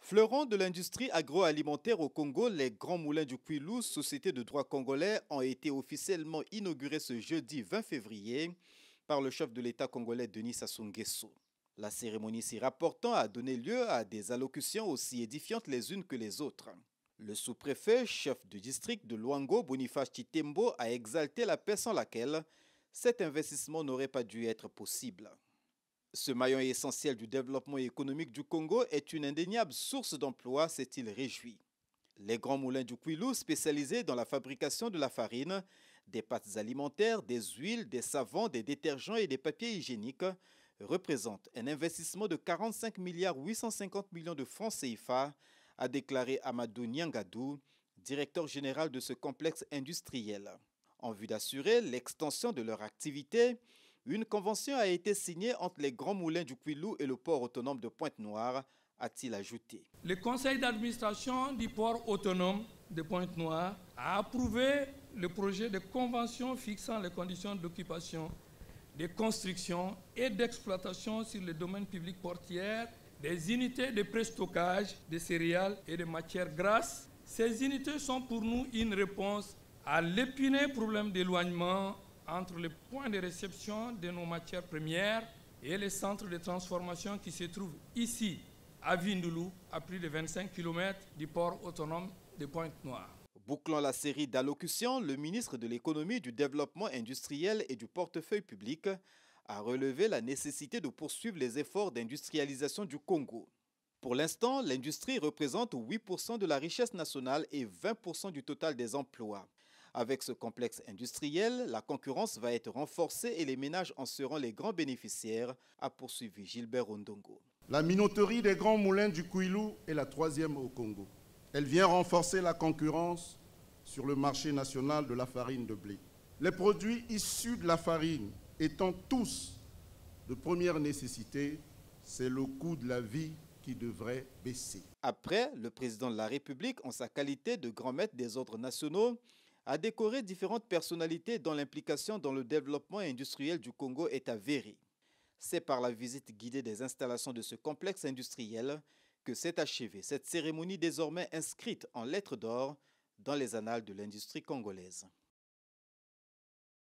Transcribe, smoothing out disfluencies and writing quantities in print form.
Fleuron de l'industrie agroalimentaire au Congo, les Grands Moulins du Kwilu, société de droit congolais, ont été officiellement inaugurés ce jeudi 20 février par le chef de l'État congolais Denis Sassou Nguesso. La cérémonie s'y rapportant a donné lieu à des allocutions aussi édifiantes les unes que les autres. Le sous-préfet, chef de district de Luango, Boniface Chitembo, a exalté la paix sans laquelle cet investissement n'aurait pas dû être possible. Ce maillon essentiel du développement économique du Congo est une indéniable source d'emploi, s'est-il réjoui. Les Grands Moulins du Kwilu, spécialisés dans la fabrication de la farine, des pâtes alimentaires, des huiles, des savons, des détergents et des papiers hygiéniques, représentent un investissement de 45 milliards 850 millions de francs CFA, a déclaré Amadou Nyangadou, directeur général de ce complexe industriel. En vue d'assurer l'extension de leur activité, une convention a été signée entre les Grands Moulins du Kwilu et le port autonome de Pointe-Noire, a-t-il ajouté. Le conseil d'administration du port autonome de Pointe-Noire a approuvé le projet de convention fixant les conditions d'occupation, de construction et d'exploitation sur le domaine public portuaire des unités de pré-stockage de céréales et de matières grasses. Ces unités sont pour nous une réponse à l'épineux problème d'éloignement entre les points de réception de nos matières premières et les centres de transformation qui se trouvent ici, à Vindoulou, à plus de 25 km du port autonome de Pointe-Noire. Bouclant la série d'allocutions, le ministre de l'Économie, du Développement industriel et du Portefeuille public a relevé la nécessité de poursuivre les efforts d'industrialisation du Congo. Pour l'instant, l'industrie représente 8% de la richesse nationale et 20% du total des emplois. Avec ce complexe industriel, la concurrence va être renforcée et les ménages en seront les grands bénéficiaires, a poursuivi Gilbert Ondongo. La minoterie des Grands Moulins du Kwilu est la troisième au Congo. Elle vient renforcer la concurrence sur le marché national de la farine de blé. Les produits issus de la farine étant tous de première nécessité, c'est le coût de la vie qui devrait baisser. Après, le président de la République, en sa qualité de grand maître des ordres nationaux, a décoré différentes personnalités dont l'implication dans le développement industriel du Congo est avérée. C'est par la visite guidée des installations de ce complexe industriel que s'est achevée cette cérémonie désormais inscrite en lettres d'or dans les annales de l'industrie congolaise.